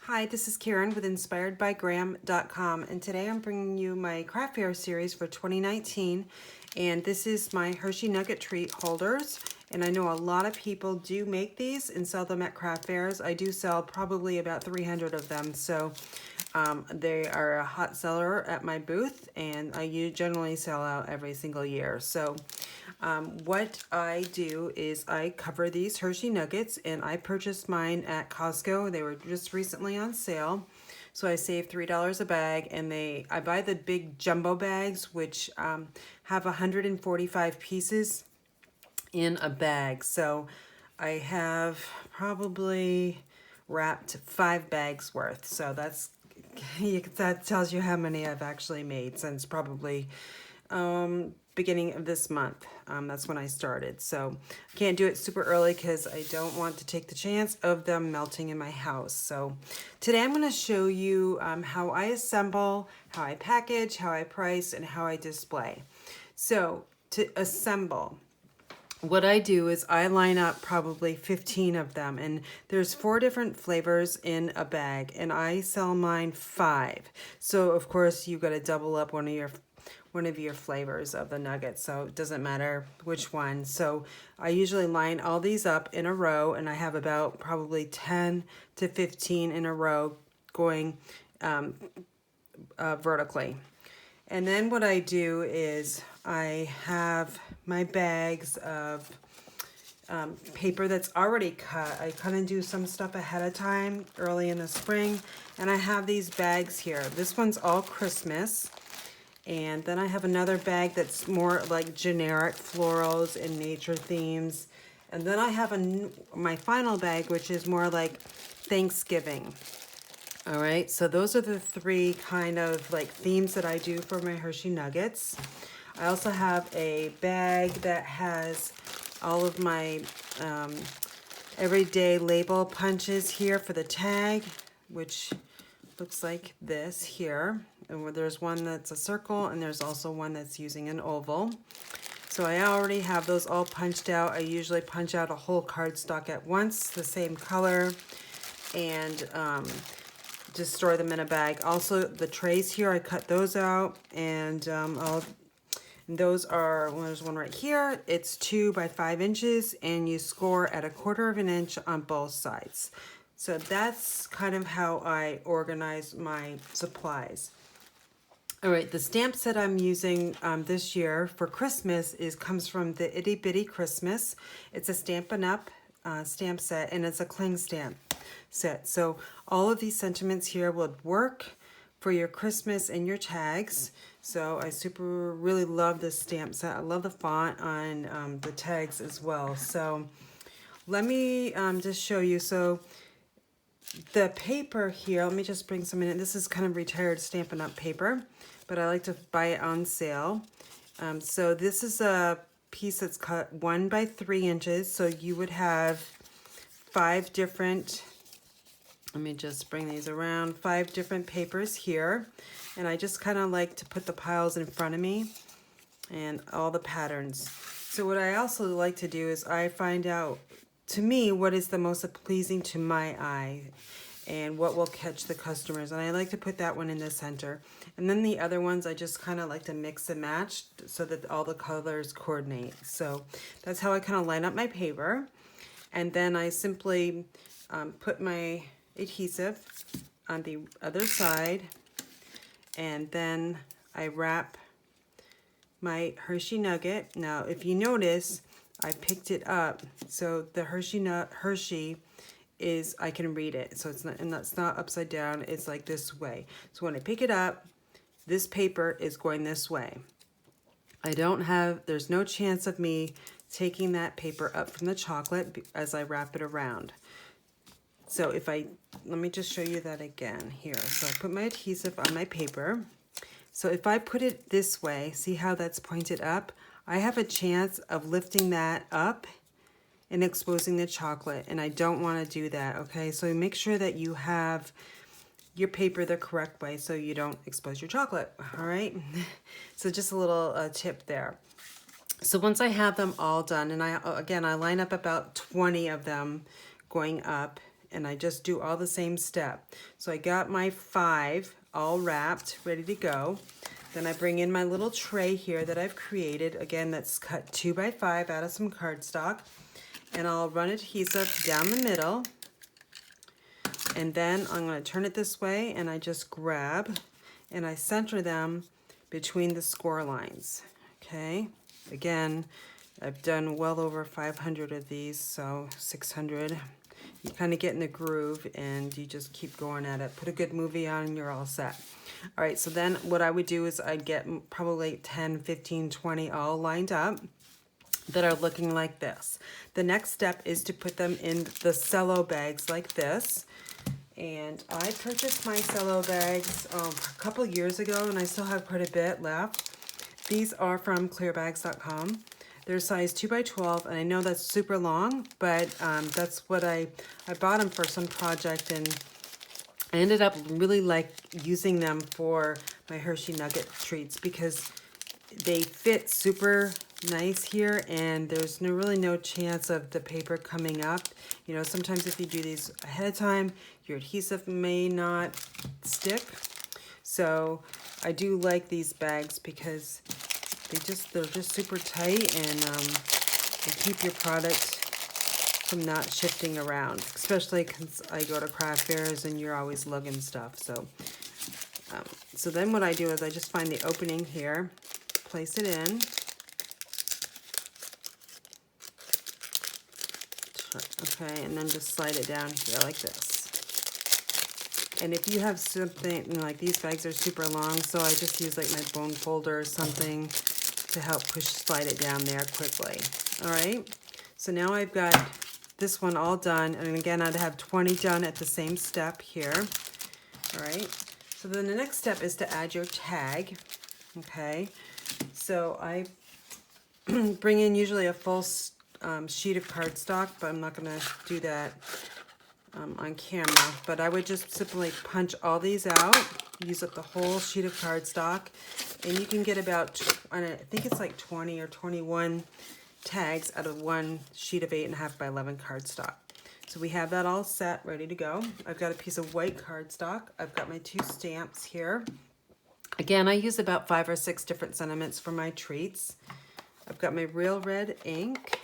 Hi, this is Karen with inspiredbygram.com, and today I'm bringing you my craft fair series for 2019, and this is my Hershey Nugget treat holders. And I know a lot of people do make these and sell them at craft fairs. I do sell probably about 300 of them, so they are a hot seller at my booth, and I generally sell out every single year. So what I do is I cover these Hershey Nuggets, and I purchased mine at Costco. They were just recently on sale, so I saved $3 a bag. And I buy the big jumbo bags, which have 145 pieces in a bag. So I have probably wrapped 5 bags worth. So that tells you how many I've actually made since probably beginning of this month. That's when I started. So I can't do it super early because I don't want to take the chance of them melting in my house. So today I'm going to show you how I assemble, how I package, how I price, and how I display. So to assemble, what I do is I line up probably 15 of them, and there's 4 different flavors in a bag, and I sell mine 5. So of course you got to double up one of your flavors of the nuggets, so it doesn't matter which one. So I usually line all these up in a row, and I have about probably 10 to 15 in a row going vertically. And then what I do is I have my bags of paper that's already cut. I kind of do some stuff ahead of time early in the spring, and I have these bags here. This one's all Christmas, and then I have another bag that's more like generic florals and nature themes, and then I have my final bag, which is more like Thanksgiving. All right, so those are the 3 kind of like themes that I do for my Hershey Nuggets. I also have a bag that has all of my everyday label punches here for the tag, which looks like this here. And there's one that's a circle, and there's also one that's using an oval. So I already have those all punched out. I usually punch out a whole cardstock at once, the same color, and just store them in a bag. Also, the trays here, I cut those out, and those are, well, there's one right here. It's 2 by 5 inches, and you score at 1/4 of an inch on both sides. So that's kind of how I organize my supplies. All right, the stamp set I'm using this year for Christmas comes from the Itty Bitty Christmas. It's a Stampin' Up stamp set, and it's a cling stamp set. So all of these sentiments here would work for your Christmas and your tags. So I really love this stamp set. I love the font on the tags as well. So let me just show you. So the paper here, let me just bring some in. This is kind of retired Stampin' Up paper, but I like to buy it on sale. So this is a piece that's cut 1 by 3 inches. So you would have 5 different, let me just bring these around, 5 different papers here. And I just kind of like to put the piles in front of me and all the patterns. So what I also like to do is I find out, to me, what is the most pleasing to my eye and what will catch the customers. And I like to put that one in the center. And then the other ones, I just kind of like to mix and match so that all the colors coordinate. So that's how I kind of line up my paper. And then I simply put my adhesive on the other side, and then I wrap my Hershey Nugget. Now, if you notice, I picked it up, so the Hershey is, I can read it, so it's not upside down, it's like this way. So when I pick it up, this paper is going this way. There's no chance of me taking that paper up from the chocolate as I wrap it around. So let me just show you that again here. So I put my adhesive on my paper. So if I put it this way, see how that's pointed up? I have a chance of lifting that up and exposing the chocolate, and I don't want to do that, okay? So make sure that you have your paper the correct way so you don't expose your chocolate, all right? So just a little tip there. So once I have them all done, and I line up about 20 of them going up and I just do all the same step. So I got my 5 all wrapped, ready to go. Then I bring in my little tray here that I've created. Again, that's cut 2 by 5 out of some cardstock. And I'll run adhesive down the middle. And then I'm going to turn it this way, and I just grab and I center them between the score lines. Okay, again, I've done well over 500 of these, so 600. You kind of get in the groove and you just keep going at it. Put a good movie on and you're all set. All right, so then what I would do is I'd get probably 10, 15, 20 all lined up that are looking like this. The next step is to put them in the cello bags like this. And I purchased my cello bags a couple years ago, and I still have quite a bit left. These are from clearbags.com. They're size 2 by 12, and I know that's super long, but that's what I bought them for some project, and I ended up really using them for my Hershey Nugget treats because they fit super nice here, and there's really no chance of the paper coming up. You know, sometimes if you do these ahead of time, your adhesive may not stick. So I do like these bags because they're just super tight, and they keep your product from not shifting around, especially because I go to craft fairs and you're always lugging stuff. So then what I do is I just find the opening here, place it in. Okay, and then just slide it down here like this. And if you have something, like these bags are super long, so I just use like my bone folder or something to help slide it down there quickly. All right, so now I've got this one all done, and again, I'd have 20 done at the same step here. All right, so then the next step is to add your tag. Okay, so I bring in usually a full sheet of cardstock, but I'm not going to do that on camera. But I would just simply punch all these out, use up the whole sheet of cardstock, and you can get about, I think it's like 20 or 21 tags out of one sheet of 8.5 by 11 cardstock. So we have that all set, ready to go. I've got a piece of white cardstock. I've got my 2 stamps here. Again, I use about 5 or 6 different sentiments for my treats. I've got my real red ink.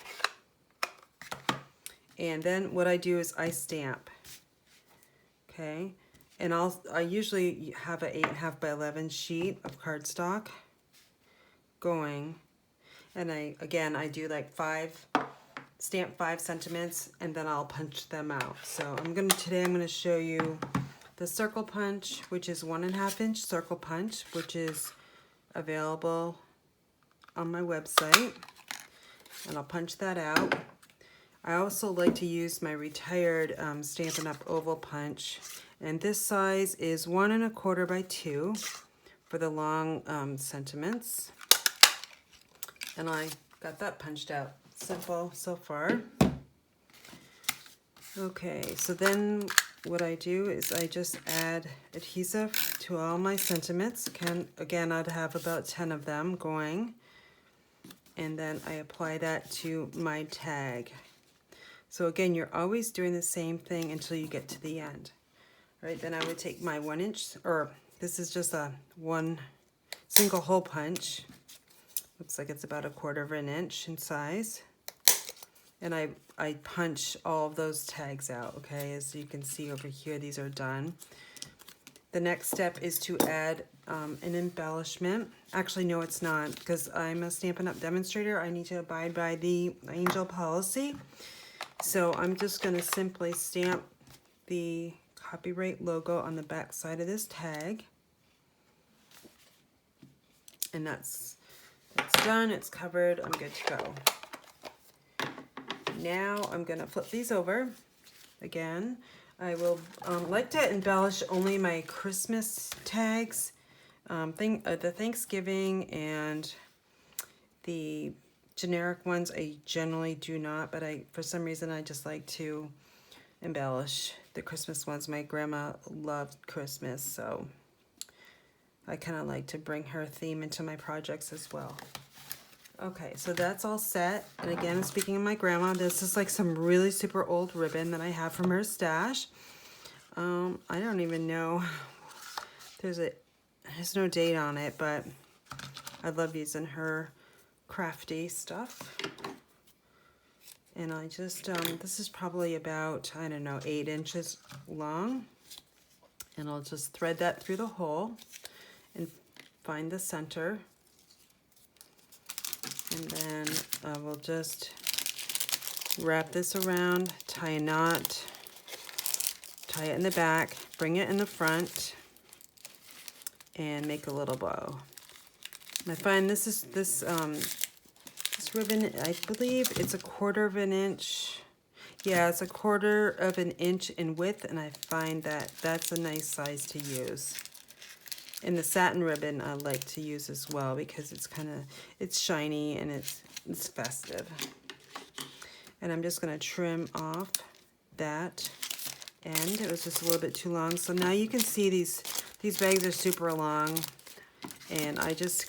And then what I do is I stamp. Okay, and I usually have an 8.5 by 11 sheet of cardstock going, and I do like stamp 5 sentiments, and then I'll punch them out. So today I'm gonna show you the circle punch, which is 1.5 inch circle punch, which is available on my website, and I'll punch that out. I also like to use my retired Stampin' Up! Oval punch, and this size is 1 1/4 by 2 for the long sentiments. And I got that punched out. Simple so far. Okay, so then what I do is I just add adhesive to all my sentiments. Again, I'd have about 10 of them going, and then I apply that to my tag. So again, you're always doing the same thing until you get to the end. All right, then I would take my 1 inch, or this is just a 1 single hole punch. Looks like it's about 1/4 inch in size. And I punch all of those tags out, okay? As you can see over here, these are done. The next step is to add an embellishment. Actually, no, it's not, because I'm a Stampin' Up! Demonstrator. I need to abide by the angel policy. So I'm just going to simply stamp the copyright logo on the back side of this tag. And that's done. It's covered. I'm good to go. Now I'm going to flip these over. Again, I will like to embellish only my Christmas tags, the Thanksgiving and the generic ones. I generally do not, but for some reason I just like to embellish the Christmas ones. My grandma loved Christmas, so I kind of like to bring her theme into my projects as well. Okay, so that's all set. And again, speaking of my grandma, this is like some really super old ribbon that I have from her stash. I don't even know. There's no date on it, but I love using her crafty stuff. And I just, this is probably about, I don't know, 8 inches long. And I'll just thread that through the hole and find the center. And then I will just wrap this around, tie a knot, tie it in the back, bring it in the front, and make a little bow. And I find this ribbon, I believe it's 1/4 of an inch. Yeah, it's 1/4 of an inch in width, and I find that that's a nice size to use. And the satin ribbon I like to use as well because it's shiny and it's festive. And I'm just gonna trim off that end. It was just a little bit too long. So now you can see these bags are super long, and I just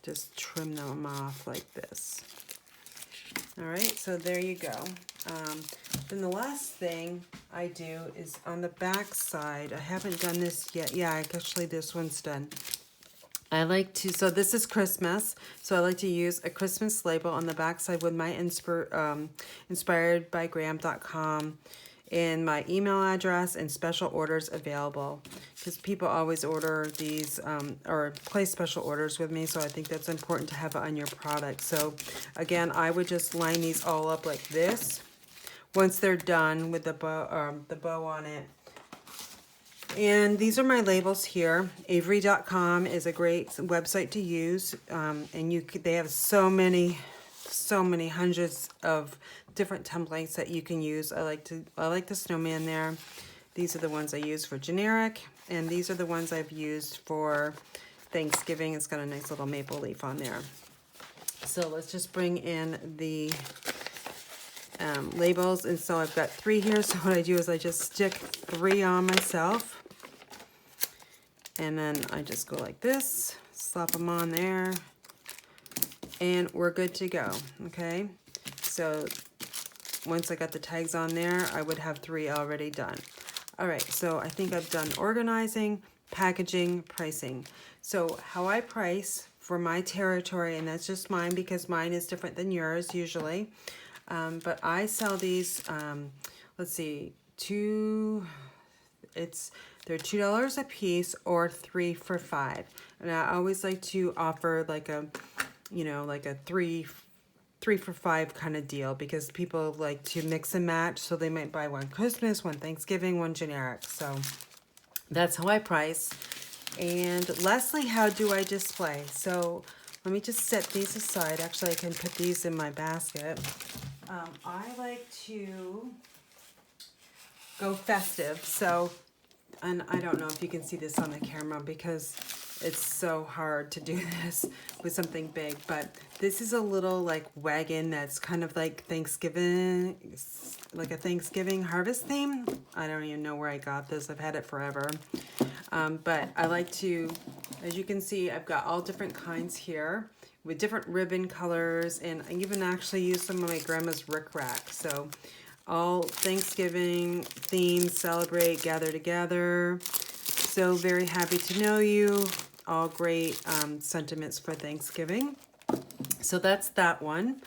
just trim them off like this. All right, so there you go. Then the last thing I do is on the back side. I haven't done this yet. Yeah, actually this one's done. I like to, so this is Christmas, so I like to use a Christmas label on the back side with my inspiredbygraham.com and my email address and special orders available, because people always order these or place special orders with me, so I think that's important to have it on your product. So again, I would just line these all up like this once they're done with the bow on it. And these are my labels here. Avery.com is a great website to use, and they have so many hundreds of different templates that you can use. I like the snowman there. These are the ones I use for generic, and these are the ones I've used for Thanksgiving. It's got a nice little maple leaf on there. So let's just bring in the labels. And so I've got 3 here. So what I do is I just stick 3 on myself, and then I just go like this, slap them on there, and we're good to go. Okay, so once I got the tags on there, I would have 3 already done. All right, so I think I've done organizing, packaging, pricing. So how I price for my territory, and that's just mine because mine is different than yours usually, but I sell these, let's see, they're $2 a piece or 3 for $5. And I always like to offer like a, like a 3 for $5 kind of deal, because people like to mix and match. So they might buy one Christmas, one Thanksgiving, one generic. So that's how I price. And lastly, how do I display? So let me just set these aside. Actually, I can put these in my basket. I like to go festive. So, and I don't know if you can see this on the camera because it's so hard to do this with something big, but this is a little like wagon that's kind of like Thanksgiving, like a Thanksgiving harvest theme. I don't even know where I got this. I've had it forever. But I like to, as you can see, I've got all different kinds here with different ribbon colors, and I even actually use some of my grandma's rickrack. So all Thanksgiving themes, celebrate, gather together. So very happy to know you. All great sentiments for Thanksgiving. So that's that one.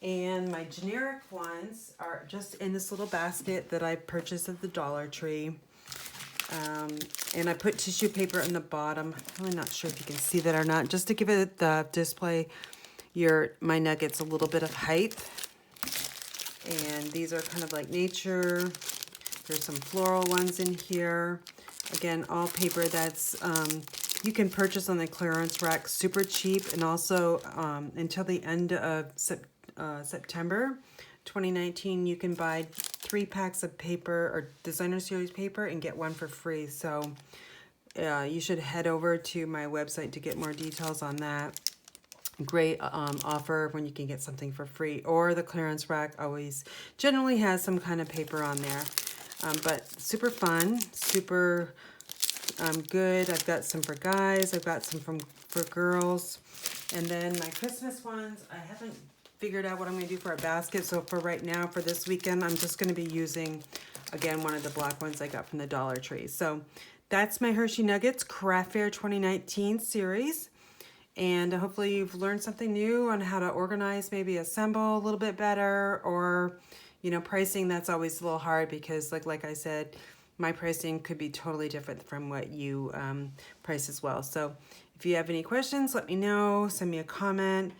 And my generic ones are just in this little basket that I purchased at the Dollar Tree. And I put tissue paper in the bottom. I'm really not sure if you can see that or not, just to give it the display my nuggets a little bit of height. And these are kind of like nature. There's some floral ones in here. Again, all paper that's you can purchase on the clearance rack super cheap, and also until the end of September 2019, you can buy 3 packs of paper or designer series paper and get 1 for free. So you should head over to my website to get more details on that. Great offer when you can get something for free, or the clearance rack always generally has some kind of paper on there. But super fun, super good. I've got some for guys. I've got some for girls. And then my Christmas ones, I haven't figured out what I'm going to do for a basket. So for right now, for this weekend, I'm just going to be using, again, one of the black ones I got from the Dollar Tree. So that's my Hershey Nuggets Craft Fair 2019 series. And hopefully you've learned something new on how to organize, maybe assemble a little bit better, or, you know, pricing, that's always a little hard because like I said, my pricing could be totally different from what you price as well. So if you have any questions, let me know, send me a comment.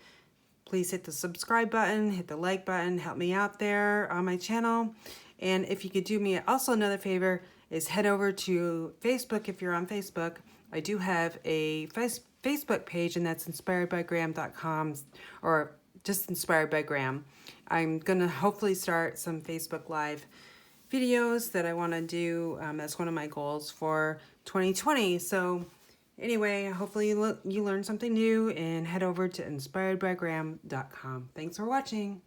Please hit the subscribe button, hit the like button, help me out there on my channel. And if you could do me also another favor is head over to Facebook if you're on Facebook. I do have a Facebook page, and that's inspiredbygraham.com, or just Inspired by Graham. I'm gonna hopefully start some Facebook Live videos that I want to do. That's one of my goals for 2020. So anyway, hopefully you learn something new, and head over to inspiredbygraham.com. Thanks for watching.